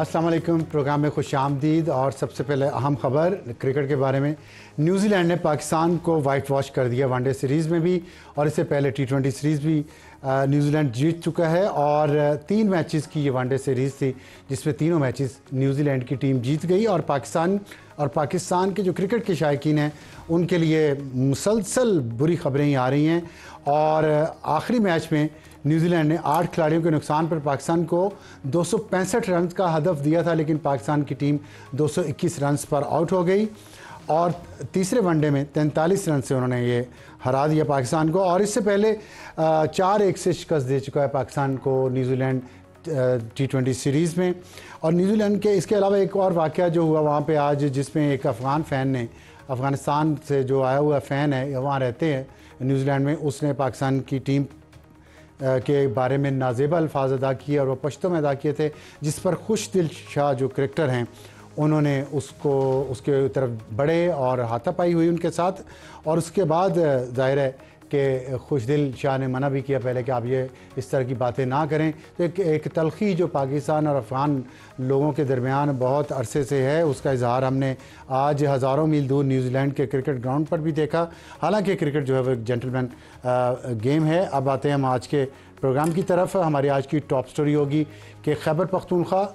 अस्सलाम वालेकुम। प्रोग्राम में खुश आमदीद। और सबसे पहले अहम खबर क्रिकेट के बारे में। न्यूजीलैंड ने पाकिस्तान को वाइट वॉश कर दिया वनडे सीरीज़ में भी, और इससे पहले T20 सीरीज़ भी न्यूजीलैंड जीत चुका है। और 3 मैचेस की ये वनडे सीरीज़ थी जिसमें तीनों मैचेस न्यूजीलैंड की टीम जीत गई। और पाकिस्तान के जो क्रिकेट के शायकीन हैं उनके लिए मुसलसल बुरी खबरें ही आ रही हैं। और आखिरी मैच में न्यूजीलैंड ने 8 खिलाड़ियों के नुकसान पर पाकिस्तान को 265 रन का हदफ दिया था, लेकिन पाकिस्तान की टीम 221 रन पर आउट हो गई। और तीसरे वनडे में 43 रन से उन्होंने ये हरा दिया पाकिस्तान को। और इससे पहले 4-1 से शिकस्त दे चुका है पाकिस्तान को न्यूजीलैंड T20 सीरीज़ में। और न्यूजीलैंड के इसके अलावा एक और वाक़या जो हुआ वहाँ पे आज, जिसमें एक अफ़गान फ़ैन ने, अफ़गानिस्तान से जो आया हुआ फ़ैन है, वहाँ रहते हैं न्यूजीलैंड में, उसने पाकिस्तान की टीम के बारे में नाज़ेबा अल्फाज अदा किए और वो पश्तो में अदा किए थे, जिस पर खुशदिल शाह जो क्रिकेटर हैं उन्होंने उसके तरफ बढ़े और हाथापाई हुई उनके साथ। और उसके बाद ज़ाहिर है कि खुशदिल शाह ने मना भी किया पहले कि आप ये इस तरह की बातें ना करें। तो एक तलखी जो पाकिस्तान और अफ़गान लोगों के दरमियान बहुत अरसे से है, उसका इजहार हमने आज हज़ारों मील दूर न्यूजीलैंड के क्रिकेट ग्राउंड पर भी देखा। हालांकि क्रिकेट जो है वो एक जेंटलमैन गेम है। अब आते हैं हम आज के प्रोग्राम की तरफ। हमारी आज की टॉप स्टोरी होगी कि खैबर पख्तूनख्वा,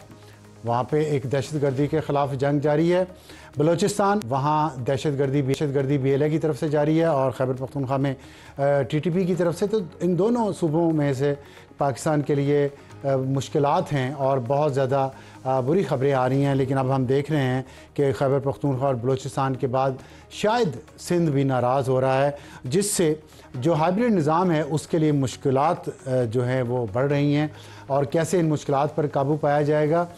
वहाँ पे एक दहशतगर्दी के ख़िलाफ़ जंग जारी है। बलूचिस्तान, वहाँ दहशतगर्दी BLA की तरफ से जारी है और खैबर पख्तूनख्वा में TTP की तरफ से। तो इन दोनों सूबों में से पाकिस्तान के लिए मुश्किलात हैं और बहुत ज़्यादा बुरी ख़बरें आ रही हैं। लेकिन अब हम देख रहे हैं कि खैबर पख्तूनख्वा और बलूचिस्तान के बाद शायद सिंध भी नाराज़ हो रहा है, जिससे जो हाइब्रिड निज़ाम है उसके लिए मुश्किलात जो हैं वो बढ़ रही हैं। और कैसे इन मुश्किलात पर काबू पाया जाएगा,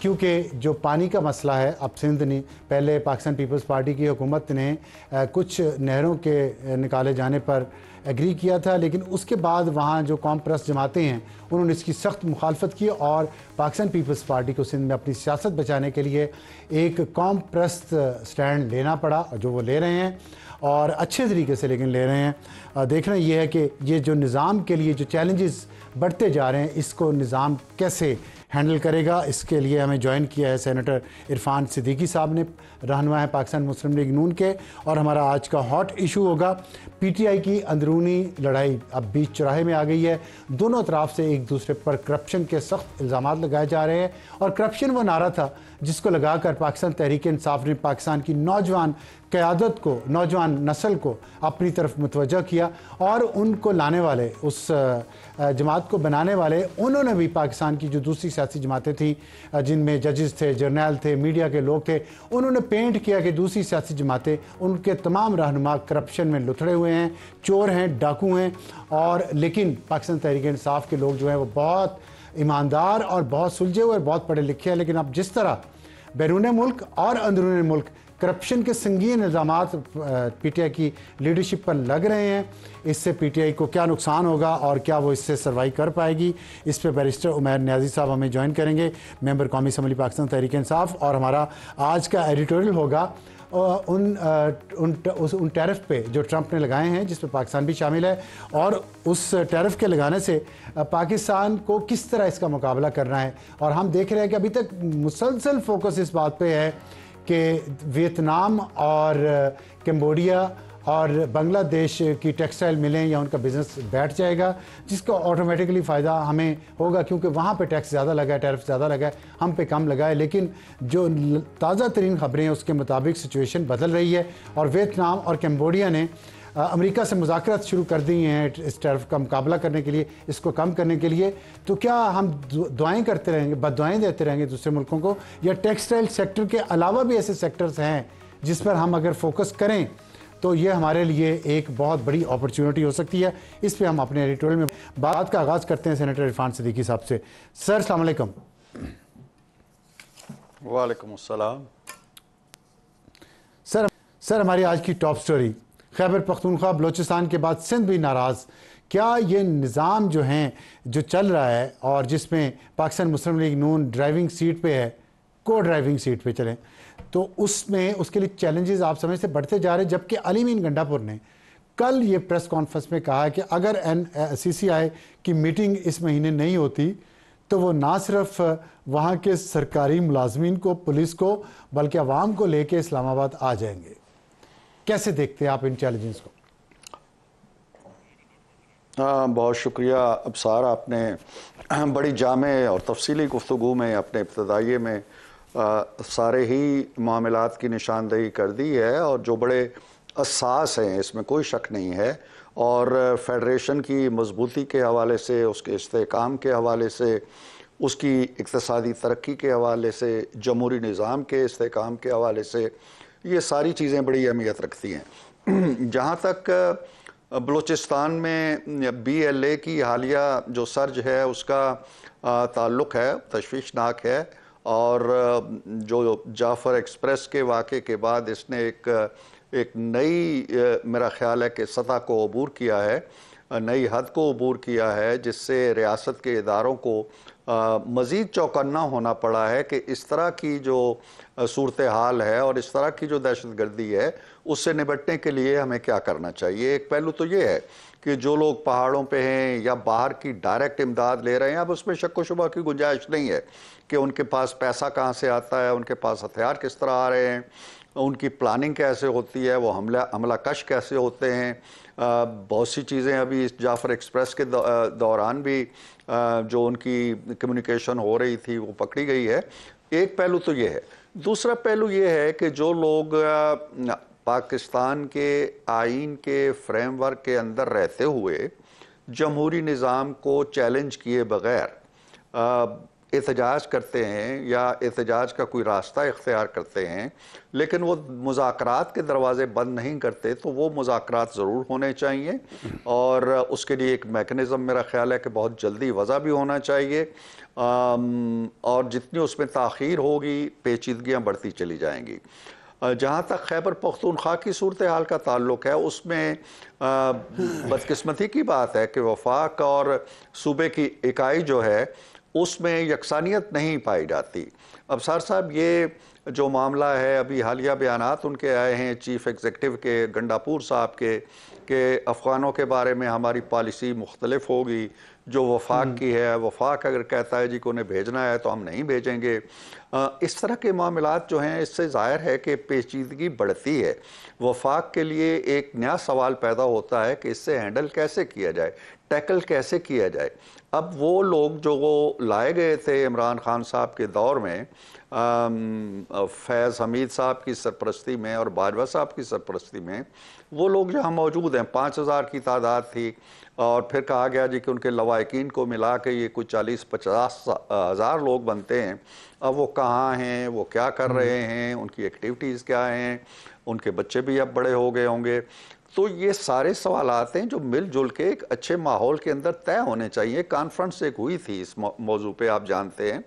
क्योंकि जो पानी का मसला है, अब सिंध ने, पहले पाकिस्तान पीपल्स पार्टी की हुकूमत ने कुछ नहरों के निकाले जाने पर एग्री किया था, लेकिन उसके बाद वहाँ जो कौम परस्त जमातें हैं उन्होंने इसकी सख्त मुखालफत की और पाकिस्तान पीपल्स पार्टी को सिंध में अपनी सियासत बचाने के लिए एक कौम परस्त स्टैंड लेना पड़ा, जो वो ले रहे हैं और अच्छे तरीके से लेकिन ले रहे हैं। देखना ये है कि ये जो निज़ाम के लिए जो चैलेंजेस बढ़ते जा रहे हैं, इसको निज़ाम कैसे हैंडल करेगा। इसके लिए हमें ज्वाइन किया है सेनेटर इरफान सिद्दीकी साहब ने, रहनुमा है पाकिस्तान मुस्लिम लीग नून के। और हमारा आज का हॉट इशू होगा PTI की अंदरूनी लड़ाई अब बीच चौराहे में आ गई है। दोनों तरफ से एक दूसरे पर करप्शन के सख्त इल्ज़ामात लगाए जा रहे हैं। और करप्शन वो नारा था जिसको लगाकर पाकिस्तान तहरीक इंसाफ ने पाकिस्तान की नौजवान क़यादत को, नौजवान नस्ल को अपनी तरफ मुतवज्जह किया और उनको लाने वाले, उस जमात को बनाने वाले, उन्होंने भी पाकिस्तान की जो दूसरी सियासी जमातें थी जिनमें जजेस थे, जर्नल थे, मीडिया के लोग थे, उन्होंने पेंट किया कि दूसरी सियासी जमातें, उनके तमाम रहनुमा करप्शन में लुथड़े हुए हैं, चोर हैं, डाकू हैं। और लेकिन पाकिस्तान तहरीक इंसाफ के लोग जो हैं वो बहुत ईमानदार और बहुत सुलझे हुए, बहुत पढ़े लिखे हैं। लेकिन अब जिस तरह बैरून मुल्क और अंदरून मुल्क करप्शन के संगीन इल्ज़ामात PTI की लीडरशिप पर लग रहे हैं, इससे PTI को क्या नुकसान होगा और क्या वो इससे सर्वाइव कर पाएगी, इस पे बैरिस्टर उमैर न्याजी साहब हमें ज्वाइन करेंगे, मेंबर कौमी असम्बली पाकिस्तान तहरीक इंसाफ। और हमारा आज का एडिटोरियल होगा उन टैरिफ पे जो ट्रंप ने लगाए हैं, जिसमें पाकिस्तान भी शामिल है, और उस टैरिफ के लगाने से पाकिस्तान को किस तरह इसका मुकाबला करना है। और हम देख रहे हैं कि अभी तक मुसलसल फोकस इस बात पे है कि वियतनाम और कंबोडिया और बांग्लादेश की टेक्सटाइल मिलें या उनका बिज़नेस बैठ जाएगा, जिसका ऑटोमेटिकली फ़ायदा हमें होगा, क्योंकि वहाँ पे टैक्स ज़्यादा लगा है, टैरिफ ज़्यादा लगा है, हम पे कम लगा है। लेकिन जो ताज़ा तरीन ख़बरें हैं उसके मुताबिक सिचुएशन बदल रही है और वियतनाम और कंबोडिया ने अमेरिका से मुज़ाकरात शुरू कर दी हैं इस टैरिफ का मुकाबला करने के लिए, इसको कम करने के लिए। तो क्या हम दुआएं करते रहेंगे, बददुआएं देते रहेंगे दूसरे मुल्कों को, या टेक्सटाइल सेक्टर के अलावा भी ऐसे सेक्टर्स हैं जिस पर हम अगर फोकस करें तो ये हमारे लिए एक बहुत बड़ी अपॉर्चुनिटी हो सकती है। इस पर हम अपने एडिटोरियल में बात का आगाज़ करते हैं सेनेटर इरफान सिद्दीकी साहब से। सर अस्सलाम वालेकुम। वालेकुम अस्सलाम। सर हमारी आज की टॉप स्टोरी, खैबर पख्तूनख्वा बलूचिस्तान के बाद सिंध भी नाराज़। क्या ये निज़ाम जो हैं जो चल रहा है और जिसमें पाकिस्तान मुस्लिम लीग नून ड्राइविंग सीट पे है, को ड्राइविंग सीट पे चलें, तो उसमें उसके लिए चैलेंजेस आप समझ से बढ़ते जा रहे हैं। जबकि अली मीन गंडापुर ने कल ये प्रेस कॉन्फ्रेंस में कहा कि अगर CCI की मीटिंग इस महीने नहीं होती तो वो ना सिर्फ वहाँ के सरकारी मुलाजमीन को, पुलिस को, बल्कि आवाम को लेके इस्लामाबाद आ जाएंगे। कैसे देखते हैं आप इन चैलेंजेस को? बहुत शुक्रिया अबसार, आपने बड़ी जामे और तफसीली गुफ्तगू में अपने इब्तदाइये में सारे ही मामलात की निशानदेही कर दी है, और जो बड़े हसास हैं इसमें कोई शक नहीं है। और फेडरेशन की मजबूती के हवाले से, उसके इस्तेहकाम के हवाले से, उसकी इक़्तिसादी तरक्की के हवाले से, जमहूरी निज़ाम के इस्तेहकाम के हवाले से, ये सारी चीज़ें बड़ी अहमियत रखती हैं। जहाँ तक बलूचिस्तान में BLA की हालिया जो सर्ज है उसका ताल्लुक़ है, तशवीशनाक है। और जो जाफ़र एक्सप्रेस के वाक़े के बाद इसने एक नई मेरा ख़्याल है कि सतह को अबूर किया है, नई हद को अबूर किया है, जिससे रियासत के इदारों को मज़ीद चौकन्ना होना पड़ा है कि इस तरह की जो सूरत हाल है और इस तरह की जो दहशतगर्दी है उससे निपटने के लिए हमें क्या करना चाहिए। एक पहलू तो ये है कि जो लोग पहाड़ों पे हैं या बाहर की डायरेक्ट इमदाद ले रहे हैं, अब उसमें शक व शुबा की गुंजाइश नहीं है कि उनके पास पैसा कहाँ से आता है, उनके पास हथियार किस तरह आ रहे हैं, उनकी प्लानिंग कैसे होती है, वो हमला कश कैसे होते हैं। बहुत सी चीज़ें अभी इस जाफ़र एक्सप्रेस के दौरान भी जो उनकी कम्युनिकेशन हो रही थी वो पकड़ी गई है। एक पहलू तो ये है। दूसरा पहलू ये है कि जो लोग पाकिस्तान के आइन के फ्रेमवर्क के अंदर रहते हुए जमहूरी निज़ाम को चैलेंज किए बग़ैर एहतजाज करते हैं या एहतजाज का कोई रास्ता इख्तियार करते हैं, लेकिन वो मुज़ाकरात के दरवाज़े बंद नहीं करते, तो वो मुज़ाकरात ज़रूर होने चाहिए। और उसके लिए एक मेकनिज़म मेरा ख़्याल है कि बहुत जल्दी वज़ा भी होना चाहिए। और जितनी उसमें ताख़ीर होगी पेचीदगियाँ बढ़ती चली जाएंगी। जहाँ तक खैबर पख्तूनख्वा की सूरत हाल का ताल्लुक़ है, उसमें बदकिस्मती की बात है कि वफाक और सूबे की इकाई जो है उसमें यकसानियत नहीं पाई जाती। अबसार साहब, ये जो मामला है, अभी हालिया बयानात उनके आए हैं चीफ़ एग्ज़ेक्टिव के, गंडापुर साहब के अफ़गानों के बारे में हमारी पॉलिसी मुख्तलिफ होगी जो वफाक की है। वफाक अगर कहता है जी को उन्हें भेजना है तो हम नहीं भेजेंगे। इस तरह के मामलात जो हैं, इससे ज़ाहिर है कि पेचीदगी बढ़ती है। वफाक के लिए एक नया सवाल पैदा होता है कि इससे हैंडल कैसे किया जाए, टैकल कैसे किया जाए। अब वो लोग जो वो लाए गए थे इमरान खान साहब के दौर में, फैज़ हमीद साहब की सरपरस्ती में और बाजवा साहब की सरपरस्ती में, वो लोग जहाँ मौजूद हैं, 5000 की तादाद थी। और फिर कहा गया जी कि उनके लवाकिन को मिला के ये कुछ 40-50 हज़ार लोग बनते हैं। अब वो कहाँ हैं, वो क्या कर रहे हैं, उनकी एक्टिविटीज़ क्या हैं, उनके बच्चे भी अब बड़े हो गए होंगे। तो ये सारे सवाल आते हैं जो मिलजुल के एक अच्छे माहौल के अंदर तय होने चाहिए। कॉन्फ्रेंस एक हुई थी इस मौजू पे, आप जानते हैं,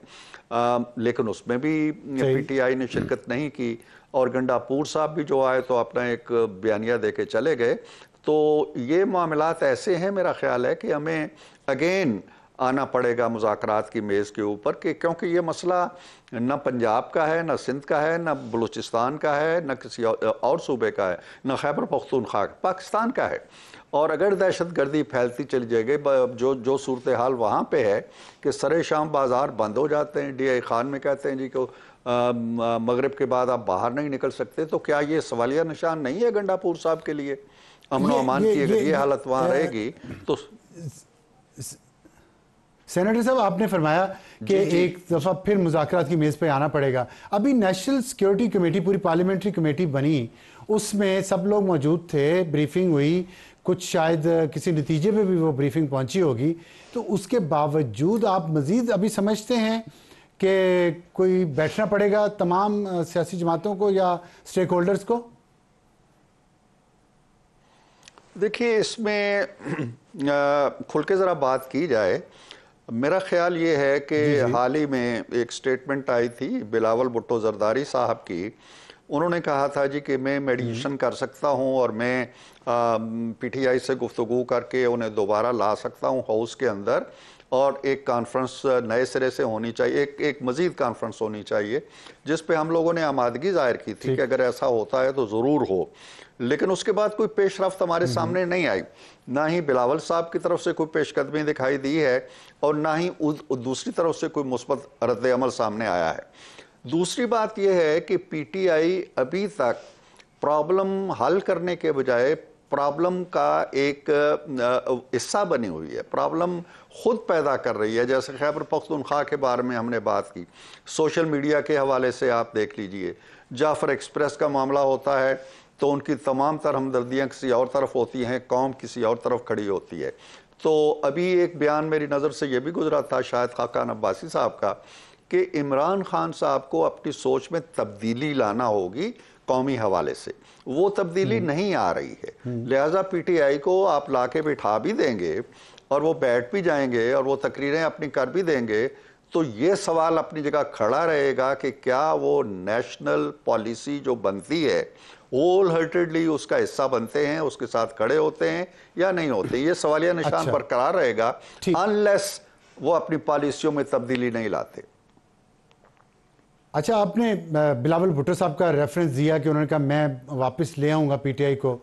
लेकिन उसमें भी PTI ने शिरकत नहीं की। और गंडापुर साहब भी जो आए तो अपना एक बयानिया दे के चले गए। तो ये मामलात ऐसे हैं, मेरा ख्याल है कि हमें अगेन आना पड़ेगा मुज़ाकरात की मेज़ के ऊपर, कि क्योंकि ये मसला न पंजाब का है, न सिंध का है, न बलूचिस्तान का है, न किसी और सूबे का है, न खैबर पख्तूनख्वा, पाकिस्तान का है। और अगर दहशतगर्दी फैलती चली जाएगी, जो सूरत हाल वहाँ पे है कि सरे शाम बाज़ार बंद हो जाते हैं, DI खान में कहते हैं जी को मगरिब के बाद आप बाहर नहीं निकल सकते, तो क्या ये सवालिया निशान नहीं है गंडापुर साहब के लिए? अमन व अमान की अगर ये हालत वहाँ रहेगी तो। सेनेटर साहब, आपने फरमाया कि एक दफ़ा फिर मुज़ाकरात की मेज़ पे आना पड़ेगा। अभी नेशनल सिक्योरिटी कमेटी, पूरी पार्लियामेंट्री कमेटी बनी, उसमें सब लोग मौजूद थे, ब्रीफिंग हुई, कुछ शायद किसी नतीजे पे भी वो ब्रीफिंग पहुंची होगी। तो उसके बावजूद आप मज़ीद अभी समझते हैं कि कोई बैठना पड़ेगा तमाम सियासी जमातों को या स्टेक होल्डर्स को? देखिए, इसमें खुल के ज़रा बात की जाए, मेरा ख्याल ये है कि हाल ही में एक स्टेटमेंट आई थी बिलावल भुट्टो जरदारी साहब की। उन्होंने कहा था जी कि मैं मेडिएशन कर सकता हूं और मैं PTI से गुफ्तगू करके उन्हें दोबारा ला सकता हूं हाउस के अंदर, और एक कॉन्फ्रेंस नए सिरे से होनी चाहिए, एक मजीद कॉन्फ्रेंस होनी चाहिए जिस पे हम लोगों ने आमादगी जाहिर की थी कि अगर ऐसा होता है तो ज़रूर हो। लेकिन उसके बाद कोई पेशरफ्त हमारे सामने नहीं आई, ना ही बिलावल साहब की तरफ से कोई पेशकदमी दिखाई दी है और ना ही दूसरी तरफ से कोई मुस्बत रद्द अमल सामने आया है। दूसरी बात यह है कि पीटीआई अभी तक प्रॉब्लम हल करने के बजाय प्रॉब्लम का एक हिस्सा बनी हुई है, प्रॉब्लम खुद पैदा कर रही है। जैसे खैबर पख्तूनख्वा के बारे में हमने बात की, सोशल मीडिया के हवाले से आप देख लीजिए, जाफर एक्सप्रेस का मामला होता है तो उनकी तमाम तर हमदर्दियाँ किसी और तरफ होती हैं, कौम किसी और तरफ खड़ी होती है। तो अभी एक बयान मेरी नज़र से यह भी गुजरा था शायद खाकान अब्बासी साहब का कि इमरान खान साहब को अपनी सोच में तब्दीली लाना होगी कौमी हवाले से, वो तब्दीली नहीं आ रही है। लिहाजा पीटीआई को आप लाके बिठा भी देंगे और वो बैठ भी जाएंगे और वो तकरीरें अपनी कर भी देंगे, तो ये सवाल अपनी जगह खड़ा रहेगा कि क्या वो नेशनल पॉलिसी जो बनती है होल हार्टेडली उसका हिस्सा बनते हैं, उसके साथ खड़े होते हैं या नहीं होते। ये सवालिया निशान बरकरार रहेगा अनलेस वो अपनी पॉलिसियों में तब्दीली नहीं लाते। अच्छा, आपने बिलावल भुट्टो साहब का रेफरेंस दिया कि उन्होंने कहा मैं वापस ले आऊँगा पीटीआई को,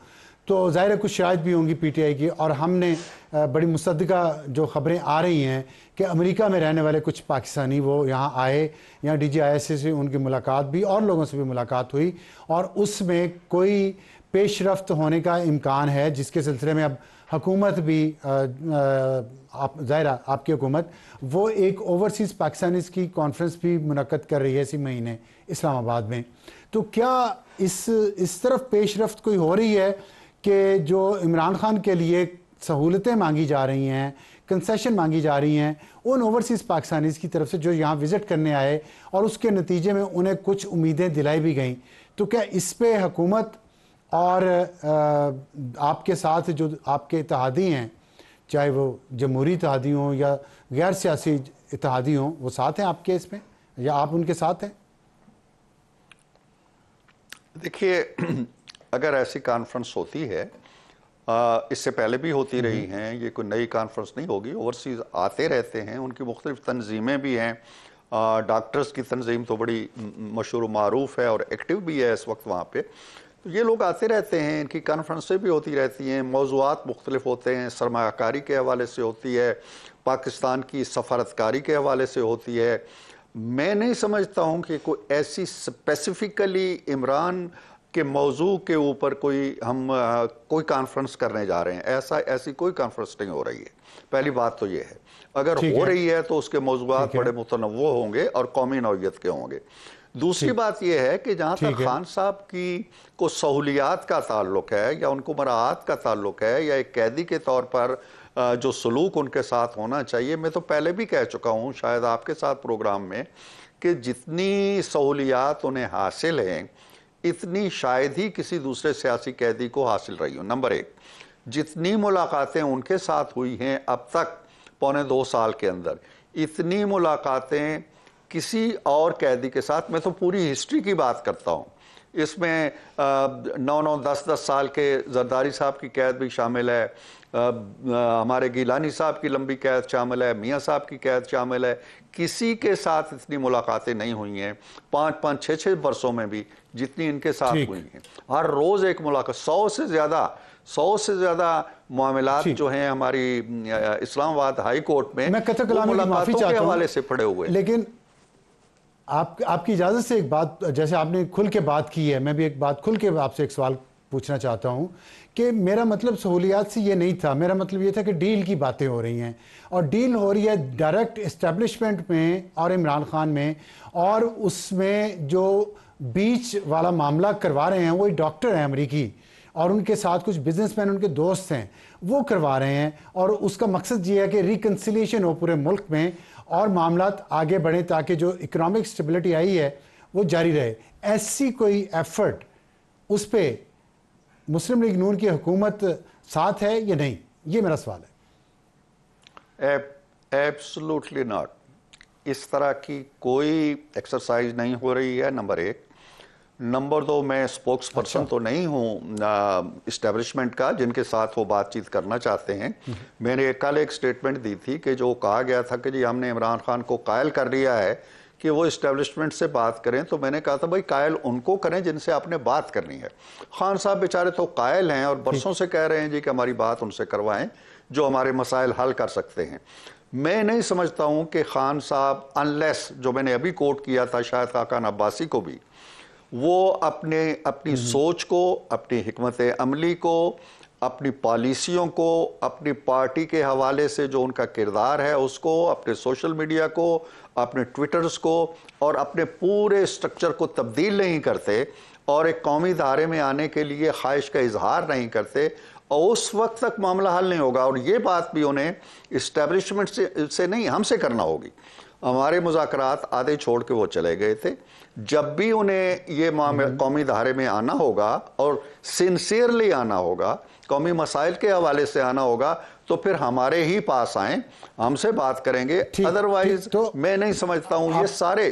तो ज़ाहिर है कुछ शराइत भी होंगी पीटीआई की, और हमने बड़ी मुसद्दिका जो ख़बरें आ रही हैं कि अमेरिका में रहने वाले कुछ पाकिस्तानी वो यहाँ आए, यहाँ DGIS से उनकी मुलाकात भी और लोगों से भी मुलाकात हुई और उसमें कोई पेशरफ्त होने का इम्कान है, जिसके सिलसिले में अब हुकूमत भी आप ज़ाहिर आपकी हुकूमत वो एक ओवरसीज़ पाकिस्तानीज़ की कॉन्फ्रेंस भी मुनक्कद कर रही है इसी महीने इस्लामाबाद में। तो क्या इस तरफ पेशरफ्त कोई हो रही है कि जो इमरान खान के लिए सहूलतें मांगी जा रही हैं, कंसेशन मांगी जा रही हैं उन ओवरसीज़ पाकिस्तानीज़ की तरफ से जो यहाँ विज़िट करने आए और उसके नतीजे में उन्हें कुछ उम्मीदें दिलाई भी गई, तो क्या इस पे हुकूमत और आपके साथ जो आपके इत्तेहादी हैं, चाहे वो जमहूरी इत्तेहादी हों या गैर सियासी इत्तेहादी हों, वो साथ हैं आपके इसमें या आप उनके साथ हैं? देखिए, अगर ऐसी कॉन्फ्रेंस होती है, इससे पहले भी होती रही हैं, ये कोई नई कॉन्फ्रेंस नहीं होगी, ओवरसीज़ आते रहते हैं, उनकी मुख्तलिफ तंजीमें भी हैं। डॉक्टर्स की तंजीम तो बड़ी मशहूर मारूफ है और एक्टिव भी है इस वक्त वहाँ पे। तो ये लोग आते रहते हैं, इनकी कॉन्फ्रेंसें भी होती रहती हैं, मौज़ूआत मुख्तलिफ होते हैं, सरमायाकारी के हवाले से होती है, पाकिस्तान की सफारतकारी के हवाले से होती है। मैं नहीं समझता हूँ कि कोई ऐसी स्पेसिफिकली इमरान के मौजू के ऊपर हम कोई कॉन्फ्रेंस करने जा रहे हैं, ऐसी कोई कॉन्फ्रेंस नहीं हो रही है। पहली बात तो ये है, अगर हो रही है तो उसके मौजूआत बड़े मुतनव्वो होंगे और कौमी नौइयत के होंगे। दूसरी बात यह है कि जहाँ तक खान साहब की को सहूलियात का ताल्लुक है या उनको मराहत का ताल्लुक है या एक कैदी के तौर पर जो सलूक उनके साथ होना चाहिए, मैं तो पहले भी कह चुका हूँ शायद आपके साथ प्रोग्राम में कि जितनी सहूलियात उन्हें हासिल हैं इतनी शायद ही किसी दूसरे सियासी कैदी को हासिल रही हो। नंबर एक, जितनी मुलाकातें उनके साथ हुई हैं अब तक पौने 2 साल के अंदर, इतनी मुलाकातें किसी और कैदी के साथ, मैं तो पूरी हिस्ट्री की बात करता हूँ, इसमें 9-9, 10-10 साल के जरदारी साहब की कैद भी शामिल है, हमारे गिलानी साहब की लंबी कैद शामिल है, मियाँ साहब की कैद शामिल है। किसी के साथ इतनी मुलाकातें नहीं हुई हैं 5-5, 6-6 वर्षों में भी जितनी इनके साथ हुई हैं। हर रोज़ एक मुलाकात, 100 से ज़्यादा मामलात जो हैं हमारी इस्लामाबाद हाई कोर्ट में, मैं कतर कलामी की माफ़ी चाहता हूं, के हवाले से पड़े हुए। लेकिन आपकी इजाज़त से एक बात, जैसे आपने खुल के बात की है, मैं भी एक बात खुल के आपसे एक सवाल पूछना चाहता हूं कि मेरा मतलब सहूलियात से ये नहीं था, मेरा मतलब ये था कि डील की बातें हो रही हैं और डील हो रही है डायरेक्ट इस्टेब्लिशमेंट में और इमरान खान में, और उसमें जो बीच वाला मामला करवा रहे हैं वो डॉक्टर हैं अमरीकी और उनके साथ कुछ बिजनेसमैन उनके दोस्त हैं, वो करवा रहे हैं और उसका मकसद ये है कि रिकन्सिलिएशन हो पूरे मुल्क में और मामलात आगे बढ़ें ताकि जो इकोनॉमिक स्टेबिलिटी आई है वो जारी रहे। ऐसी कोई एफर्ट उस पर मुस्लिम लीग नून की हुकूमत साथ है या नहीं, ये मेरा सवाल है। एब्सोल्युटली नॉट, इस तरह की कोई एक्सरसाइज नहीं हो रही है। नंबर एक। नंबर 2, मैं स्पोक्स पर्सन तो नहीं हूँ इस्टेब्लिशमेंट का जिनके साथ वो बातचीत करना चाहते हैं। मैंने कल एक स्टेटमेंट दी थी कि जो कहा गया था कि जी हमने इमरान खान को कायल कर दिया है कि वो इस्टेब्लिशमेंट से बात करें, तो मैंने कहा था भाई कायल उनको करें जिनसे आपने बात करनी है। खान साहब बेचारे तो कायल हैं और बरसों से कह रहे हैं जी कि हमारी बात उनसे करवाएं जो हमारे मसाइल हल कर सकते हैं। मैं नहीं समझता हूं कि खान साहब अनलेस, जो मैंने अभी कोट किया था शायद खाकान अब्बासी को भी, वो अपनी सोच को, अपनी हिकमत अमली को, अपनी पॉलिसियों को, अपनी पार्टी के हवाले से जो उनका किरदार है उसको, अपने सोशल मीडिया को, अपने ट्विटर्स को और अपने पूरे स्ट्रक्चर को तब्दील नहीं करते और एक कौमी धारे में आने के लिए ख्वाहिश का इजहार नहीं करते, और उस वक्त तक मामला हल नहीं होगा। और ये बात भी उन्हें इस्टेब्लिशमेंट से नहीं, हमसे करना होगी। हमारे मुज़ाकरात आधे छोड़ के वो चले गए थे। जब भी उन्हें ये कौमी धारे में आना होगा और सिंसियरली आना होगा, कौमी मसाइल के हवाले से आना होगा, तो फिर हमारे ही पास आएं, हमसे बात करेंगे। अदरवाइज तो मैं नहीं समझता हूं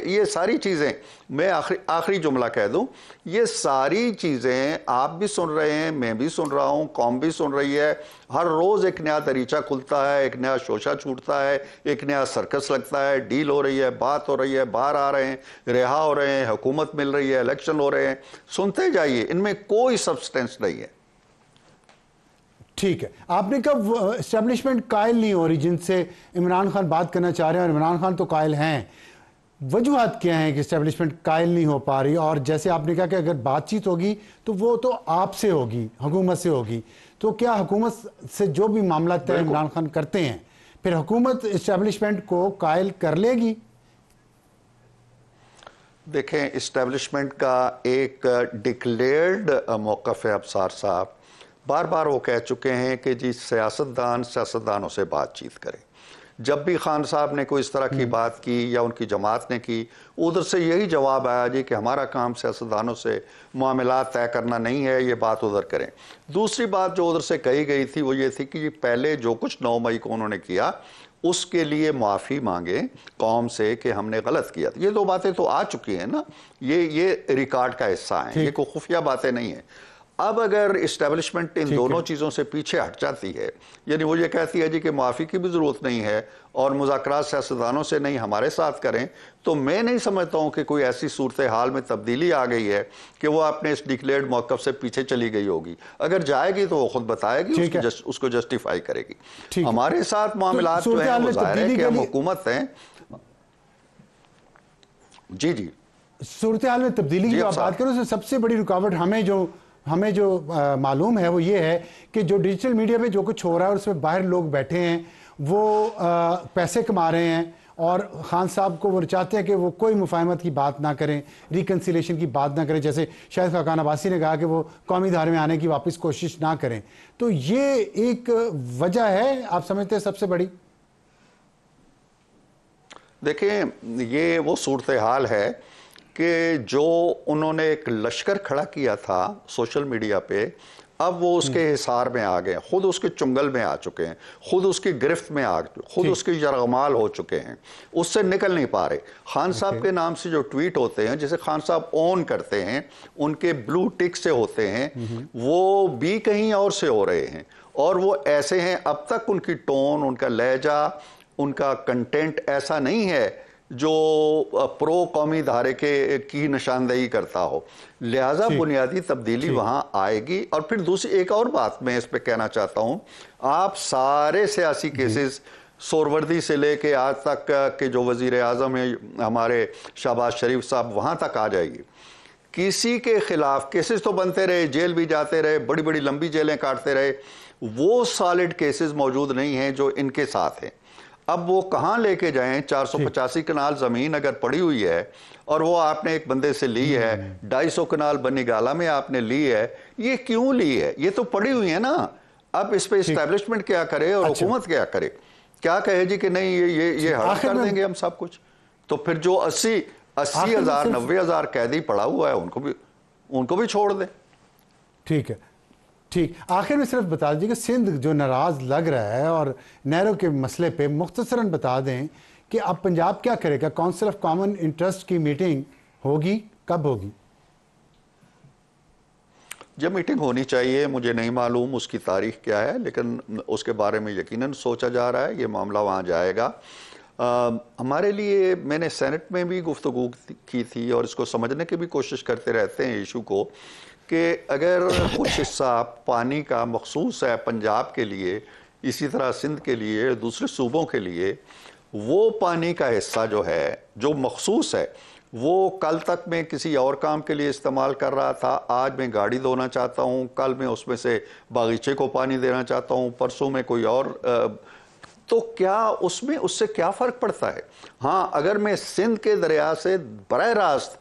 ये सारी चीजें, मैं आखिरी जुमला कह दूं, ये सारी चीजें आप भी सुन रहे हैं, मैं भी सुन रहा हूं, कौम भी सुन रही है। हर रोज एक नया दरीचा खुलता है, एक नया शोशा छूटता है, एक नया सर्कस लगता है, डील हो रही है, बात हो रही है, बाहर आ रहे हैं, रिहा हो रहे हैं, हुकूमत मिल रही है, इलेक्शन हो रहे हैं। सुनते जाइए, इनमें कोई सब्सटेंस नहीं है। ठीक है, आपने कब एस्टेब्लिशमेंट कायल नहीं हो रही जिनसे इमरान खान बात करना चाह रहे हैं, और इमरान खान तो कायल हैं, वजूहत क्या हैं कि एस्टेब्लिशमेंट कायल नहीं हो पा रही? और जैसे आपने कहा कि अगर बातचीत होगी तो वो तो आपसे होगी, हुकूमत से होगी, तो क्या हुकूमत से जो भी मामला तय इमरान खान करते हैं फिर हुकूमत एस्टेब्लिशमेंट को कायल कर लेगी? देखें, इस्टेब्लिशमेंट का एक डिक्लेयर्ड मौक़िफ़ है अब्सार साहब। बार बार वो कह चुके हैं कि जी सियासतदानों से बातचीत करें। जब भी खान साहब ने कोई इस तरह की बात की या उनकी जमात ने की, उधर से यही जवाब आया जी कि हमारा काम सियासतदानों से मामलात तय करना नहीं है, ये बात उधर करें। दूसरी बात जो उधर से कही गई थी वो ये थी कि पहले जो कुछ 9 मई को उन्होंने किया उसके लिए माफ़ी मांगे कौम से कि हमने गलत किया। ये 2 बातें तो आ चुकी हैं ना, ये रिकॉर्ड का हिस्सा है, ये कोई खुफिया बातें नहीं है। अब अगर इस्टेब्लिशमेंट इन दोनों चीज़ों से पीछे हट जाती है, यानी वो ये कहती है जी कि माफ़ी की भी ज़रूरत नहीं है और मुज़ाकरात सियासतदानों से नहीं हमारे साथ करें, तो मैं नहीं समझता हूँ कि कोई ऐसी सूरत हाल में तब्दीली आ गई है कि वो अपने इस डिक्लेयर्ड मौक़िफ़ से पीछे चली गई होगी। अगर जाएगी तो वो खुद बताएगी, उसको जस्टिफाई करेगी। हमारे साथ मामलात जो हैं वो ज़ाहिर है कि हम हुकूमत हैं। जी सूरत हाल में तब्दीली की बात करो, उसमें सबसे बड़ी रुकावट हमें जो मालूम है वो ये है कि जो डिजिटल मीडिया पे जो कुछ हो रहा है और उसमें बाहर लोग बैठे हैं, वो पैसे कमा रहे हैं, और खान साहब को वो चाहते हैं कि वो कोई मुफाहमत की बात ना करें, रिकन्सिलेशन की बात ना करें, जैसे शायद खाकान अब्बासी ने कहा कि वो कौमी धारे में आने की वापस कोशिश ना करें। तो ये एक वजह है, आप समझते हैं, सबसे बड़ी? देखें, ये वो सूरत हाल है कि जो उन्होंने एक लश्कर खड़ा किया था सोशल मीडिया पे, अब वो उसके हिसार में आ गए, खुद उसके चुंगल में आ चुके हैं, खुद उसकी गिरफ्त में आ गए, खुद उसके यरगमाल हो चुके हैं, उससे निकल नहीं पा रहे। खान साहब के नाम से जो ट्वीट होते हैं, जिसे खान साहब ऑन करते हैं, उनके ब्लू टिक से होते हैं, वो भी कहीं और से हो रहे हैं, और वो ऐसे हैं, अब तक उनकी टोन, उनका लहजा, उनका कंटेंट ऐसा नहीं है जो प्रो कौमी धारे की निशानदेही करता हो। लिहाजा बुनियादी तब्दीली वहां आएगी। और फिर दूसरी एक और बात मैं इस पे कहना चाहता हूं, आप सारे सियासी केसेस सोरवर्दी से लेके आज तक के जो वजीर आजम है हमारे शहबाज शरीफ साहब, वहां तक आ जाइए, किसी के खिलाफ केसेस तो बनते रहे, जेल भी जाते रहे, बड़ी बड़ी लंबी जेलें काटते रहे, वो सॉलिड केसेस मौजूद नहीं हैं जो इनके साथ हैं। अब वो कहाँ लेके जाएं? 485 कनाल ज़मीन अगर पड़ी हुई है और वो आपने एक बंदे से ली है, 250 कनाल बनीगाला में आपने ली है, ये क्यों ली है? ये तो पड़ी हुई है ना। अब इस पे इस्टेब्लिशमेंट क्या करे और हुकूमत क्या करे? क्या कहे जी कि नहीं ये हड़प कर देंगे हम सब कुछ? तो फिर जो 80,000 90,000 कैदी पड़ा हुआ है उनको भी छोड़ दें। ठीक है, ठीक। आखिर में सिर्फ बता दीजिए कि सिंध जो नाराज़ लग रहा है और नहरों के मसले पे मुख्तसरन बता दें कि अब पंजाब क्या करेगा? काउंसिल ऑफ कॉमन इंटरेस्ट की मीटिंग होगी, कब होगी? ये मीटिंग होनी चाहिए, मुझे नहीं मालूम उसकी तारीख क्या है, लेकिन उसके बारे में यकीनन सोचा जा रहा है, ये मामला वहाँ जाएगा। हमारे लिए, मैंने सेनेट में भी गुफ्तगू की थी और इसको समझने की भी कोशिश करते रहते हैं इशू को, कि अगर कुछ हिस्सा पानी का मखसूस है पंजाब के लिए, इसी तरह सिंध के लिए, दूसरे सूबों के लिए, वो पानी का हिस्सा जो है, जो मखसूस है, वो कल तक मैं किसी और काम के लिए इस्तेमाल कर रहा था, आज मैं गाड़ी धोना चाहता हूँ, कल मैं उसमें से बागीचे को पानी देना चाहता हूँ, परसों में कोई और, तो क्या उसमें उससे क्या फ़र्क पड़ता है? हाँ, अगर मैं सिंध के दरिया से बरह रास्त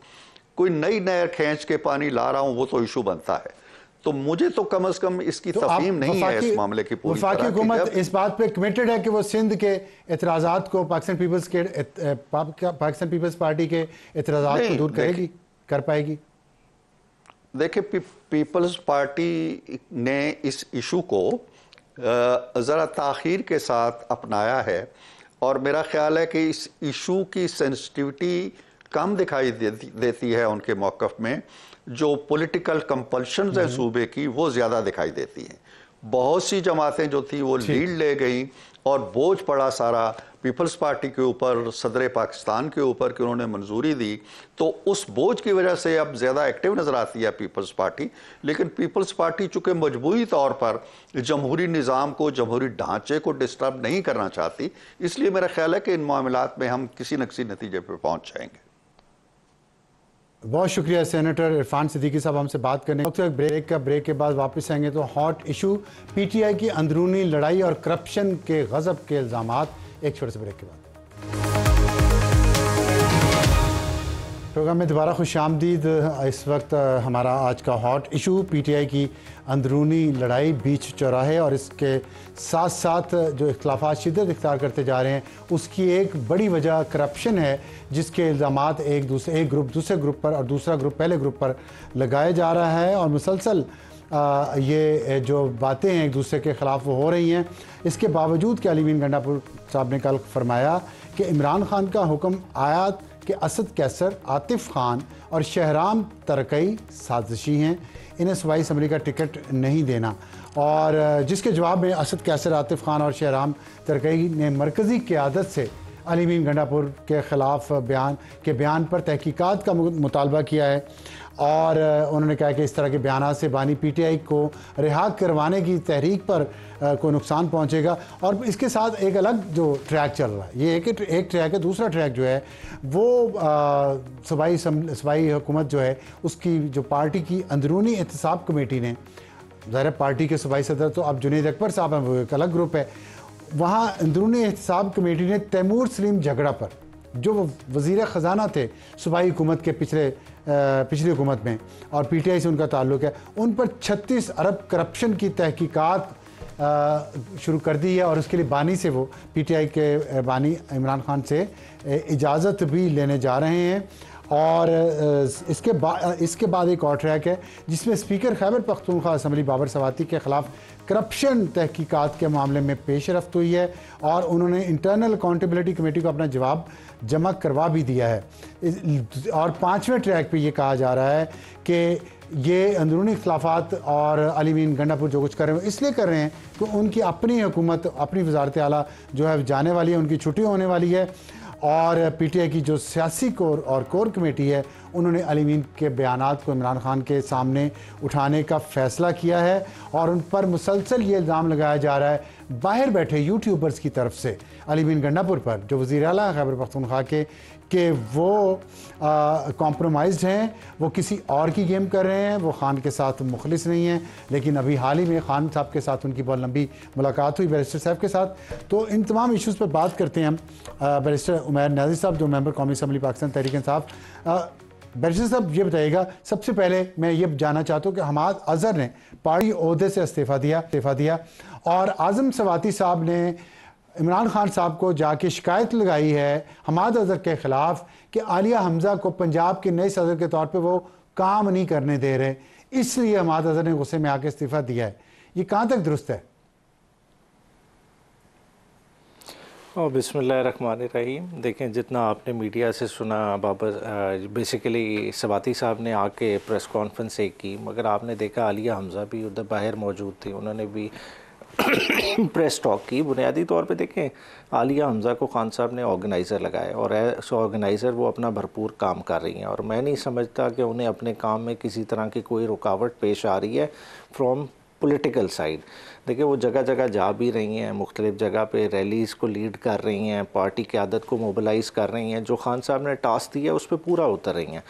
कोई नई नहर खींच के पानी ला रहा हूँ, वो तो इशू बनता है। तो मुझे तो कम से कम इसकी तफहीम नहीं है इस मामले की पूरी तरह। वफाकी हुकूमत इस बात पे कमिटेड है कि वो सिंध के एतराज़ात को, पाकिस्तान पीपल्स पार्टी के एतराज़ात को दूर करेगी, कर पाएगी? देखिए, पीपल्स पार्टी ने इस इशू को ज़रा ताख़ीर के साथ अपनाया है और मेरा ख्याल है कि इस इशू की सेंसिटिविटी कम दिखाई देती है उनके मौक़िफ़ में। जो पॉलिटिकल कंपल्शंस है सूबे की, वो ज़्यादा दिखाई देती हैं। बहुत सी जमातें जो थी वो लीड ले गई और बोझ पड़ा सारा पीपल्स पार्टी के ऊपर, सदर पाकिस्तान के ऊपर कि उन्होंने मंजूरी दी, तो उस बोझ की वजह से अब ज़्यादा एक्टिव नज़र आती है पीपल्स पार्टी। लेकिन पीपल्स पार्टी चूँकि मजबूरी तौर पर जमहूरी निज़ाम को, जमहूरी ढांचे को डिस्टर्ब नहीं करना चाहती, इसलिए मेरा ख्याल है कि इन मामलात में हम किसी न किसी नतीजे पर पहुँच जाएंगे। बहुत शुक्रिया सेनेटर इरफान सिद्दीकी साहब हमसे बात करने। ब्रेक के बाद वापस आएंगे तो हॉट इशू पीटीआई की अंदरूनी लड़ाई और करप्शन के गजब के इल्जामात, एक छोटे से ब्रेक के बाद। प्रोग्राम में दोबारा खुशामदीद। इस वक्त हमारा आज का हॉट इशू पीटीआई की अंदरूनी लड़ाई बीच चौराहे और इसके साथ साथ जो इख्तलाफात शिद्दत इख्तियार करते जा रहे हैं, उसकी एक बड़ी वजह करप्शन है, जिसके इल्ज़ामात एक ग्रुप दूसरे ग्रुप पर और दूसरा ग्रुप पहले ग्रुप पर लगाया जा रहा है और मुसलसल ये जो बातें हैं एक दूसरे के ख़िलाफ़ वो हो रही हैं। इसके बावजूद कि अली मीन गंडापुर साहब ने कल फरमाया कि इमरान खान का हुक्म आया कि असद कैसर, आतिफ खान और शहराम तरकई साजिशी हैं, इन्हें सूबाई असम्बली का टिकट नहीं देना, और जिसके जवाब में असद कैसर, आतिफ खान और शहराम तरकई ने मरकज़ी क़यादत से अली मीन गंडापुर के ख़िलाफ़ बयान पर तहकीकात का मुतालबा किया है और उन्होंने कहा कि इस तरह के बयान से बानी पीटीआई को रिहा करवाने की तहरीक पर कोई नुकसान पहुंचेगा। और इसके साथ एक अलग जो ट्रैक चल रहा है, ये एक ट्रैक है, दूसरा ट्रैक जो है वो सूबाई हुकूमत जो है उसकी जो पार्टी की अंदरूनी एहतसाब कमेटी ने, ज़ाहिर पार्टी के सूबाई सदर तो अब जुनैद अकबर साहब हैं, वो एक अलग ग्रुप है, वहाँ अंदरूनी एहतसाब कमेटी ने तैमूर सलीम झगड़ा पर, जो वज़ीर ख़जाना थे सूबाई हुकूमत के पिछली हुकूमत में और पीटीआई से उनका ताल्लुक़ है, उन पर 36 अरब करप्शन की तहकीकात शुरू कर दी है और उसके लिए बानी से वो पीटीआई के बानी इमरान खान से इजाज़त भी लेने जा रहे हैं। और इसके बाद एक और ट्रैक है जिसमें स्पीकर खैबर पख्तूनख्वा असम्बली बाबर सवाती के ख़िलाफ़ करप्शन तहकीकात के मामले में पेशरफ्त हुई है और उन्होंने इंटरनल अकाउंटेबिलिटी कमेटी को अपना जवाब जमा करवा भी दिया है। और पाँचवें ट्रैक पे ये कहा जा रहा है कि ये अंदरूनी इख्तलाफात और अली मीन गंडापुर जो कुछ कर रहे हैं इसलिए कर रहे हैं कि उनकी अपनी हुकूमत, अपनी वजारत आला जो है जाने वाली है, उनकी छुट्टी होने वाली है और पीटीआई की जो सियासी कोर कमेटी है उन्होंने अली मीन के बयानात को इमरान खान के सामने उठाने का फ़ैसला किया है और उन पर मुसलसल ये इल्ज़ाम लगाया जा रहा है बाहर बैठे यूट्यूबर्स की तरफ से अली मीन गंडापुर पर, जो वज़ीर आला खैबर पख्तूनख्वा के वो कॉम्प्रोमाइज़्ड हैं, वो किसी और की गेम कर रहे हैं, वो खान के साथ मुखलिस नहीं हैं। लेकिन अभी हाल ही में खान साहब के साथ उनकी बहुत लंबी मुलाकात हुई बैरिस्टर साहब के साथ, तो इन तमाम इश्यूज़ पर बात करते हैं हम। बैरिस्टर उमैर न्याज़ी साहब जो मेंबर कौमी असम्बली पाकिस्तान तहरीक इंसाफ, बैरिस्टर साहब ये बताइएगा, सबसे पहले मैं ये जानना चाहता हूँ कि हमाद अज़हर ने पार्टी ओहदे से इस्तीफ़ा दिया और आज़म सवाती साहब ने इमरान खान साहब को जाके शिकायत लगाई है हमाद अज़हर के ख़िलाफ़ कि आलिया हमज़ा को पंजाब के नए सदर के तौर पे वो काम नहीं करने दे रहे, इसलिए हमाद अज़हर ने गुस्से में आके इस्तीफ़ा दिया है। ये कहाँ तक दुरुस्त है? और बिस्मिल्लाहिर्रहमानिर्रहीम। देखें, जितना आपने मीडिया से सुना बाबर, बेसिकली सबाती साहब ने आके प्रेस कॉन्फ्रेंस एक की, मगर आपने देखा आलिया हमज़ा भी उधर बाहर मौजूद थी, उन्होंने भी प्रेस टॉक की। बुनियादी तौर पे देखें, आलिया हमज़ा को खान साहब ने ऑर्गेनाइज़र लगाया और एज ऑर्गेनाइज़र वो अपना भरपूर काम कर रही हैं, और मैं नहीं समझता कि उन्हें अपने काम में किसी तरह की कोई रुकावट पेश आ रही है फ्रॉम पॉलिटिकल साइड। देखिए, वो जगह जगह जा भी रही हैं, मुख्तलिफ़ जगह पे रैलीज़ को लीड कर रही हैं, पार्टी क़यादत को मोबिलाइज़ कर रही हैं, जो खान साहब ने टास्क दिया उस पर पूरा उतर रही हैं।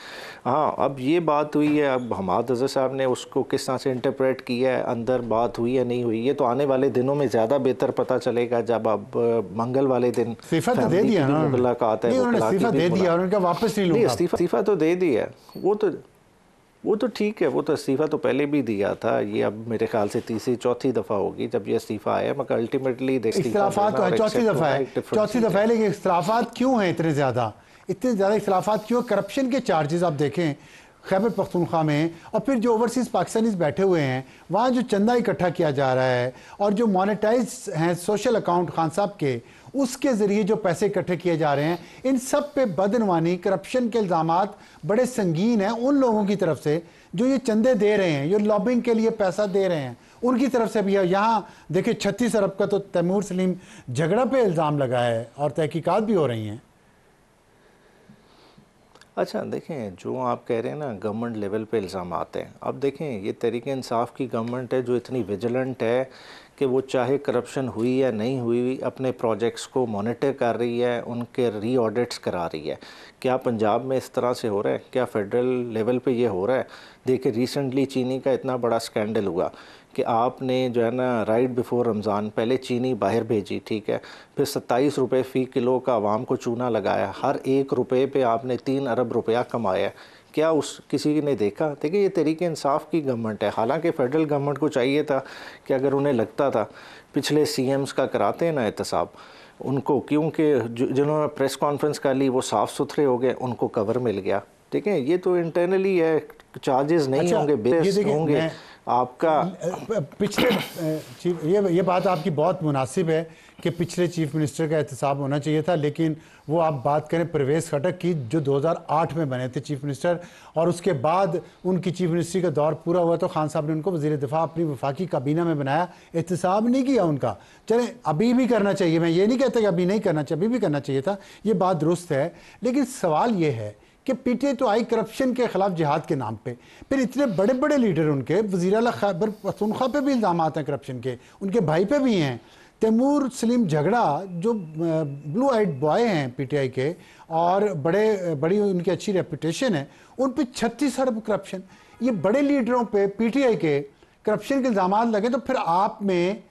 हाँ, अब ये बात हुई है, अब हमाद अज़हर साहब ने उसको किस तरह से इंटरप्रेट किया है, अंदर बात हुई है नहीं हुई, ये तो आने वाले दिनों में ज़्यादा बेहतर पता चलेगा, जब अब मंगल वाले दिन इस्तीफा तो दे दिया ना, मुलाकात है, इस्तीफा दे दिया और उनका वापस नहीं लूंगा। इस्तीफा तो दे दिया, वो तो ठीक है, वो तो इस्तीफ़ा तो पहले भी दिया था। ये अब मेरे ख्याल से तीसरी चौथी दफ़ा होगी जब ये इस्तीफ़ा आया, मगर अल्टीमेटली इख्तिलाफात तो है, चौथी दफ़ा है, लेकिन इख्तिलाफात क्यों हैं इतने ज़्यादा इख्तिलाफात क्यों? करप्शन के चार्जेस आप देखें खैबर पख्तूनख्वा में, और फिर जो ओवरसीज़ पाकिस्तानीज़ बैठे हुए हैं वहाँ जो चंदा इकट्ठा किया जा रहा है, और जो मोनेटाइज हैं सोशल अकाउंट खान साहब के, उसके ज़रिए जो पैसे इकट्ठे किए जा रहे हैं, इन सब पे बदनवानी करप्शन के इल्ज़ामात बड़े संगीन हैं उन लोगों की तरफ से जो ये चंदे दे रहे हैं, जो लॉबिंग के लिए पैसा दे रहे हैं, उनकी तरफ से भी है। यहाँ देखिए 36 अरब का तो तैमूर सलीम झगड़ा पे इल्ज़ाम लगा है और तहकीकात भी हो रही हैं। अच्छा, देखें, जो आप कह रहे हैं ना, गवर्नमेंट लेवल पे इल्ज़ाम आते हैं। अब देखें, ये तहरीक इंसाफ की गवर्नमेंट है जो इतनी विजिलेंट है कि वो चाहे करप्शन हुई या नहीं हुई, अपने प्रोजेक्ट्स को मॉनिटर कर रही है, उनके री ऑडिट्स करा रही है। क्या पंजाब में इस तरह से हो रहा है? क्या फेडरल लेवल पे ये हो रहा है? देखिए, रिसेंटली चीनी का इतना बड़ा स्कैंडल हुआ कि आपने जो है ना, राइट बिफोर रमज़ान पहले चीनी बाहर भेजी, ठीक है, फिर 27 रुपये फ़ी किलो का आवाम को चूना लगाया, हर 1 रुपये पे आपने 3 अरब रुपया कमाया। क्या उस किसी ने देखा? देखिए, ये तहरीक इंसाफ की गवर्नमेंट है। हालांकि फ़ेडरल गवर्नमेंट को चाहिए था कि अगर उन्हें लगता था, पिछले CMs का कराते हैं ना एहतसाब, उनको, क्योंकि जिन्होंने प्रेस कॉन्फ्रेंस कर ली वो साफ़ सुथरे हो गए, उनको कवर मिल गया। ठीक है, ये तो इंटरनली है, चार्जेस नहीं होंगे, बेस होंगे आपका। पिछले ये बात आपकी बहुत मुनासिब है कि पिछले चीफ मिनिस्टर का एहतसाब होना चाहिए था, लेकिन वो आप बात करें परवेज़ खटक की, जो 2008 में बने थे चीफ मिनिस्टर, और उसके बाद उनकी चीफ मिनिस्ट्री का दौर पूरा हुआ तो खान साहब ने उनको वज़ीर दिफा अपनी वफाकी काबीना में बनाया, एहतसाब नहीं किया उनका। चलें, अभी भी करना चाहिए, मैं ये नहीं कहता कि अभी नहीं करना चाहिए, अभी भी करना चाहिए था, ये बात दुरुस्त है। लेकिन सवाल ये है कि PTI तो आई करप्शन के खिलाफ जिहाद के नाम पे, फिर इतने बड़े बड़े लीडर उनके, वज़ीर आला खैबर पख्तूनख्वा पे भी इल्ज़ाम हैं करप्शन के, उनके भाई पे भी हैं। तैमूर सलीम झगड़ा जो ब्लू आइड बॉय हैं PTI के, और बड़ी उनकी अच्छी रेपुटेशन है, उन पे 36 अरब करप्शन। ये बड़े लीडरों पे PTI के करप्शन के इल्ज़ाम लगे, तो फिर आप में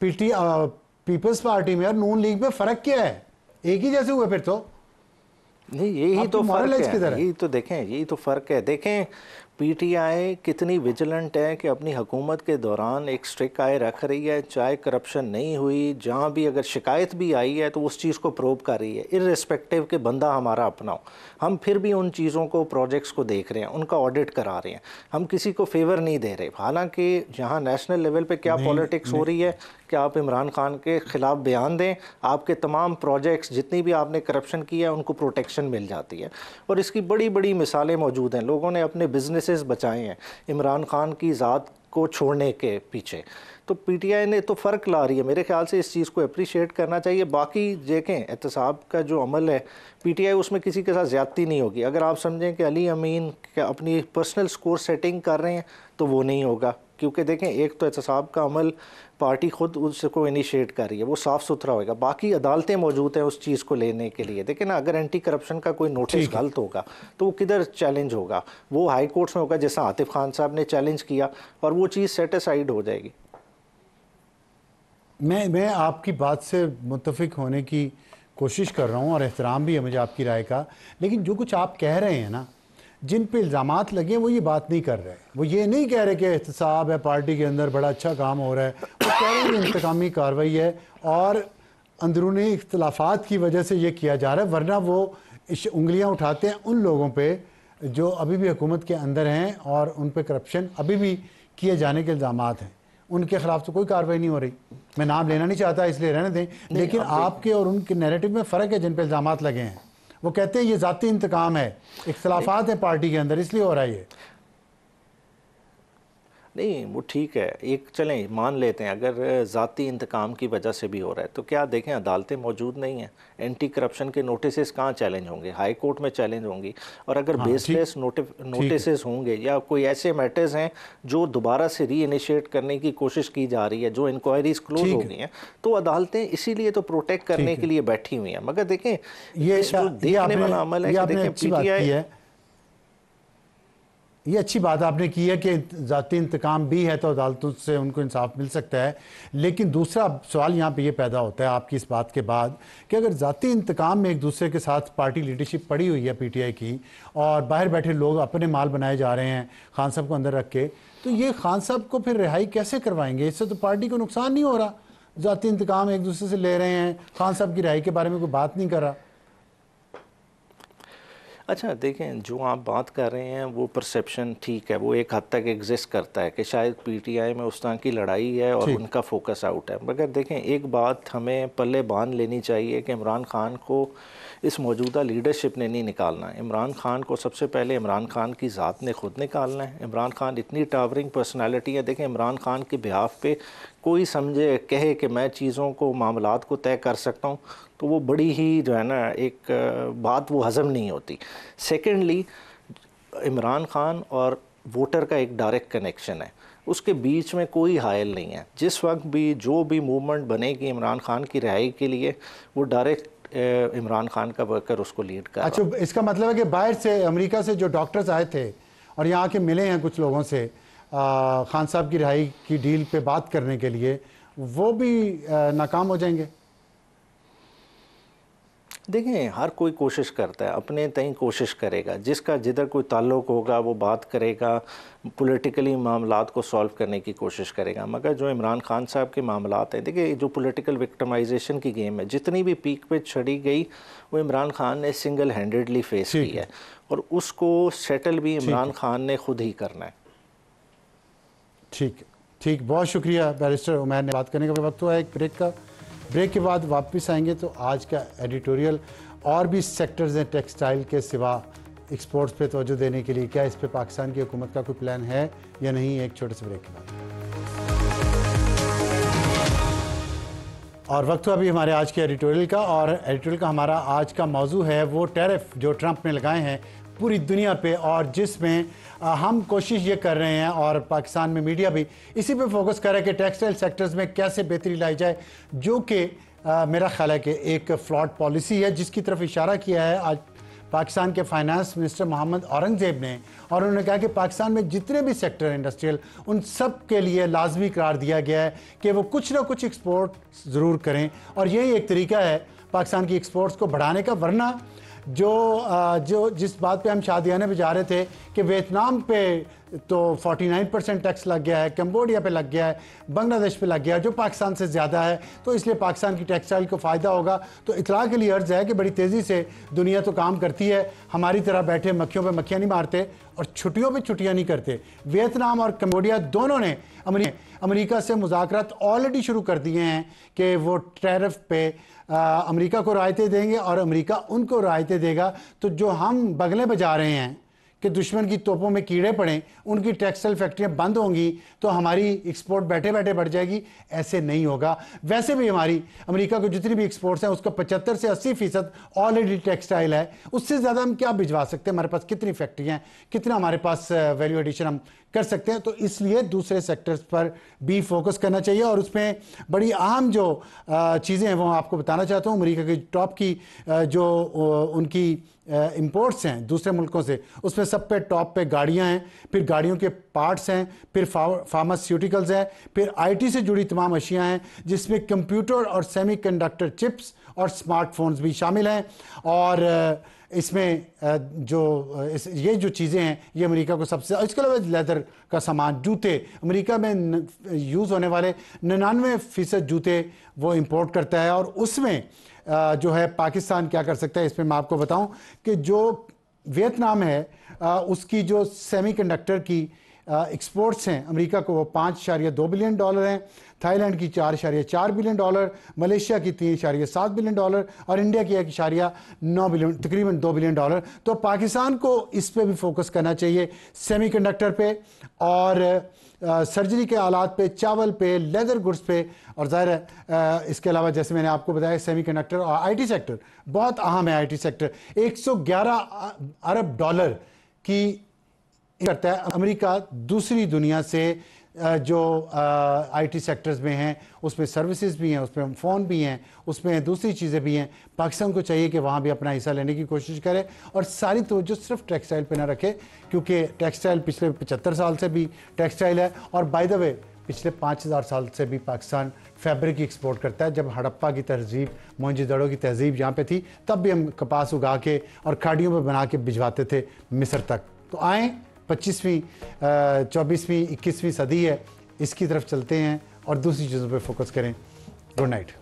पीपल्स पार्टी में और नून लीग में फ़र्क क्या है? एक ही जैसे हुए फिर तो। नहीं, यही तो फ़र्क है, यही तो देखें, यही तो फ़र्क है। देखें, PTI कितनी विजिलेंट है कि अपनी हुकूमत के दौरान एक स्ट्रिक आय रख रही है, चाहे करप्शन नहीं हुई, जहाँ भी अगर शिकायत भी आई है तो उस चीज़ को प्रोब कर रही है, इर्रेस्पेक्टिव के बंदा हमारा अपना हो। हम फिर भी उन चीज़ों को, प्रोजेक्ट्स को देख रहे हैं, उनका ऑडिट करा रहे हैं, हम किसी को फेवर नहीं दे रहे। हालांकि जहाँ नेशनल लेवल पे क्या पॉलिटिक्स हो रही है कि आप इमरान खान के ख़िलाफ़ बयान दें, आपके तमाम प्रोजेक्ट्स जितनी भी आपने करप्शन किया है उनको प्रोटेक्शन मिल जाती है, और इसकी बड़ी बड़ी मिसालें मौजूद हैं। लोगों ने अपने बिजनेसेस बचाए हैं इमरान खान की ज़ात को छोड़ने के पीछे। तो PTI ने तो फ़र्क ला रही है, मेरे ख्याल से इस चीज़ को अप्रिशिएट करना चाहिए। बाकी देखें, एहतसाब का जो अमल है PTI, उसमें किसी के साथ ज़्यादती नहीं होगी। अगर आप समझें कि अली अमीन अपनी पर्सनल स्कोर सेटिंग कर रहे हैं तो वो नहीं होगा, क्योंकि देखें, एक तो एहतसाब का अमल पार्टी खुद उसको इनिशिएट कर रही है, वो साफ़ सुथरा होगा। बाकी अदालतें मौजूद हैं उस चीज़ को लेने के लिए। देखें ना, अगर एंटी करप्शन का कोई नोटिस गलत होगा तो वो किधर चैलेंज होगा? वो हाई कोर्ट्स में होगा, जैसा आतिफ खान साहब ने चैलेंज किया, और वो चीज़ सेटिसाइड हो जाएगी। मैं आपकी बात से मुत्तफिक होने की कोशिश कर रहा हूँ, और एहतराम भी है मुझे आपकी राय का, लेकिन जो कुछ आप कह रहे हैं ना, जिन पे इल्ज़ामात लगे, वो ये बात नहीं कर रहे। वो ये नहीं कह रहे कि एहतसाब है, पार्टी के अंदर बड़ा अच्छा काम हो रहा है। वो कह रहे हैं इंतकामी कार्रवाई है और अंदरूनी इख्तलाफात की वजह से ये किया जा रहा है, वरना वो उंगलियां उठाते हैं उन लोगों पे जो अभी भी हुकूमत के अंदर हैं और उन पे करप्शन अभी भी किए जाने के इल्ज़ामात हैं। उनके खिलाफ तो कोई कार्रवाई नहीं हो रही। मैं नाम लेना नहीं चाहता इसलिए रहने दें, लेकिन आपके और उनके नैरेटिव में फ़र्क है जिन पर इल्ज़ामात लगे हैं। वो कहते हैं ये ज़ाती इंतकाम है, इख्तलाफात है पार्टी के अंदर, इसलिए हो रहा है ये। नहीं वो ठीक है, एक चलें मान लेते हैं अगर ज़ाती इंतकाम की वजह से भी हो रहा है तो क्या देखें अदालतें मौजूद नहीं हैं, एंटी करप्शन के नोटिस कहाँ चैलेंज होंगे, हाई कोर्ट में चैलेंज होंगी। और अगर बेसलेस नोटिस होंगे या कोई ऐसे मैटर्स हैं जो दोबारा से री इनिशिएट करने की कोशिश की जा रही है, जो इंक्वायरीज क्लोज हो गई हैं, तो अदालतें इसीलिए तो प्रोटेक्ट करने के लिए बैठी हुई हैं। मगर देखें ये जो देखने वाला अमल है कि देखें पीटीआई, ये अच्छी बात आपने की है कि ज़ाती इंतकाम भी है तो अदालतों से उनको इंसाफ मिल सकता है। लेकिन दूसरा सवाल यहाँ पे ये पैदा होता है आपकी इस बात के बाद कि अगर ज़ाती इंतकाम में एक दूसरे के साथ पार्टी लीडरशिप पड़ी हुई है पीटीआई की, और बाहर बैठे लोग अपने माल बनाए जा रहे हैं खान साहब को अंदर रख के, तो ये खान साहब को फिर रिहाई कैसे करवाएंगे? इससे तो पार्टी को नुकसान नहीं हो रहा। ज़ाती इंतकाम एक दूसरे से ले रहे हैं, खान साहब की रिहाई के बारे में कोई बात नहीं कर रहा। अच्छा देखें जो आप बात कर रहे हैं वो परसेप्शन ठीक है, वो एक हद तक एग्जिस्ट करता है कि शायद पीटीआई में उस तरह की लड़ाई है और उनका फोकस आउट है। मगर देखें एक बात हमें पल्ले बांध लेनी चाहिए कि इमरान खान को इस मौजूदा लीडरशिप ने नहीं निकालना है। इमरान खान को सबसे पहले इमरान खान की ज़ात ने ख़ुद निकालना है। इमरान खान इतनी टावरिंग पर्सनालिटी है, देखें इमरान खान के बिहाफ पे कोई समझे कहे कि मैं चीज़ों को मामलात को तय कर सकता हूँ तो वो बड़ी ही जो है ना एक बात वो हज़म नहीं होती। सेकेंडली इमरान खान और वोटर का एक डायरेक्ट कनेक्शन है, उसके बीच में कोई हायल नहीं है। जिस वक्त भी जो भी मूवमेंट बनेगी इमरान खान की रिहाई के लिए वो डायरेक्ट इमरान खान का वर्कर उसको लीड कर। अच्छा, इसका मतलब है कि बाहर से अमेरिका से जो डॉक्टर्स आए थे और यहाँ के मिले हैं कुछ लोगों से खान साहब की रिहाई की डील पे बात करने के लिए, वो भी नाकाम हो जाएंगे? देखें हर कोई कोशिश करता है, अपने तय कोशिश करेगा, जिसका जिधर कोई ताल्लुक़ होगा वो बात करेगा, पॉलिटिकली मामलात को सॉल्व करने की कोशिश करेगा। मगर जो इमरान खान साहब के मामलात हैं, देखिए जो पॉलिटिकल विक्टिमाइजेशन की गेम है, जितनी भी पीक पे चढ़ी गई वो इमरान खान ने सिंगल हैंडेडली फेस की है और उसको सेटल भी इमरान खान ने खुद ही करना है। ठीक, बहुत शुक्रिया बैरिस्टर उमैर ने। बात करने का वक्त हुआ है एक ब्रेक का। ब्रेक के बाद वापस आएंगे तो आज का एडिटोरियल और भी सेक्टर्स हैं टेक्सटाइल के सिवा एक्सपोर्ट्स पे तवज्जो देने के लिए, क्या इस पे पाकिस्तान की हुकूमत का कोई प्लान है या नहीं, एक छोटे से ब्रेक के बाद। और वक्त हुआ अभी हमारे आज के एडिटोरियल का, और एडिटोरियल का हमारा आज का मौजू है वो टैरिफ जो ट्रंप ने लगाए हैं पूरी दुनिया पे, और जिसमें हम कोशिश ये कर रहे हैं और पाकिस्तान में मीडिया भी इसी पे फोकस कर रहा है कि टेक्सटाइल सेक्टर्स में कैसे बेहतरी लाई जाए, जो कि मेरा ख्याल है कि एक फ्लॉड पॉलिसी है जिसकी तरफ इशारा किया है आज पाकिस्तान के फाइनेंस मिनिस्टर मोहम्मद औरंगज़ेब ने। और उन्होंने कहा कि पाकिस्तान में जितने भी सेक्टर इंडस्ट्रियल उन सब के लिए लाजमी करार दिया गया है कि वो कुछ ना कुछ एक्सपोर्ट ज़रूर करें, और यही एक तरीका है पाकिस्तान की एक्सपोर्ट्स को बढ़ाने का। वरना जो जिस बात पे हम शादियाने पे जा रहे थे कि वियतनाम पे तो 49% टैक्स लग गया है, कंबोडिया पे लग गया है, बांग्लादेश पे लग गया है जो पाकिस्तान से ज़्यादा है, तो इसलिए पाकिस्तान की टेक्सटाइल को फ़ायदा होगा। तो इतला के लिए अर्ज़ है कि बड़ी तेज़ी से दुनिया तो काम करती है, हमारी तरह बैठे मक्खियों पे मक्खियाँ नहीं मारते और छुट्टियों पे छुट्टियाँ नहीं करते। वियतनाम और कंबोडिया दोनों ने अमेरिका से मुज़ाकरात ऑलरेडी शुरू कर दिए हैं कि वो टैरिफ पे अमेरिका को रायतें देंगे और अमेरिका उनको रायतें देगा। तो जो हम बगलें बजा रहे हैं कि दुश्मन की तोपों में कीड़े पड़ें, उनकी टेक्सटाइल फैक्ट्रियां बंद होंगी तो हमारी एक्सपोर्ट बैठे बैठे बढ़ जाएगी, ऐसे नहीं होगा। वैसे भी हमारी अमेरिका को जितनी भी एक्सपोर्ट्स हैं उसका 75 से 80% ऑलरेडी टेक्सटाइल है, उससे ज़्यादा हम क्या भिजवा सकते हैं? हमारे पास कितनी फैक्ट्रियाँ हैं, कितना हमारे पास वैल्यू एडिशन हम कर सकते हैं। तो इसलिए दूसरे सेक्टर्स पर भी फोकस करना चाहिए, और उसमें बड़ी अहम जो चीज़ें हैं वो आपको बताना चाहता हूँ। अमेरिका की टॉप की जो उनकी इंपोर्ट्स हैं दूसरे मुल्कों से, उसमें सब पे टॉप पे गाड़ियां हैं, फिर गाड़ियों के पार्ट्स हैं, फिर फार्मास्यूटिकल्स हैं, फिर आईटी से जुड़ी तमाम अशियाँ हैं जिसमें कंप्यूटर और सेमीकंडक्टर चिप्स और स्मार्टफोन्स भी शामिल हैं। और इसमें ये जो चीज़ें हैं ये अमेरिका को सबसे, इसके अलावा लेदर का सामान, जूते, अमेरिका में यूज़ होने वाले 99% जूते वो इंपोर्ट करता है। और उसमें जो है पाकिस्तान क्या कर सकता है इसमें मैं आपको बताऊं कि जो वियतनाम है उसकी जो सेमीकंडक्टर की एक्सपोर्ट्स हैं अमेरिका को वो $5.2 बिलियन हैं, थाईलैंड की $4.4 बिलियन, मलेशिया की $3.7 बिलियन और इंडिया की $1.9 बिलियन, तकरीबन $2 बिलियन। तो पाकिस्तान को इस पे भी फोकस करना चाहिए, सेमीकंडक्टर पे और सर्जरी के आलात पे, चावल पे, लेदर गुड्स पे, और ज़ाहिर है इसके अलावा जैसे मैंने आपको बताया सेमीकंडक्टर और आईटी सेक्टर बहुत अहम है। आईटी सेक्टर $111 अरब की करता है। अमेरिका दूसरी दुनिया से जो आईटी सेक्टर्स में हैं उसमें सर्विसेज भी हैं, उसमें फ़ोन भी हैं, उसमें दूसरी चीज़ें भी हैं। पाकिस्तान को चाहिए कि वहाँ भी अपना हिस्सा लेने की कोशिश करे और सारी तवज्जो सिर्फ टेक्सटाइल पे ना रखे, क्योंकि टेक्सटाइल पिछले 75 साल से भी टेक्सटाइल है। और बाय द वे पिछले 5000 साल से भी पाकिस्तान फैब्रिक एक्सपोर्ट करता है। जब हड़प्पा की तहजीब, मोहनजोदड़ो की तहजीब यहाँ पे थी, तब भी हम कपास उगा के और खाड़ियों में बना के भिजवाते थे मिस्र तक। तो आएँ 25वीं 24वीं 21वीं सदी है, इसकी तरफ चलते हैं और दूसरी चीज़ों पे फोकस करें। Good night.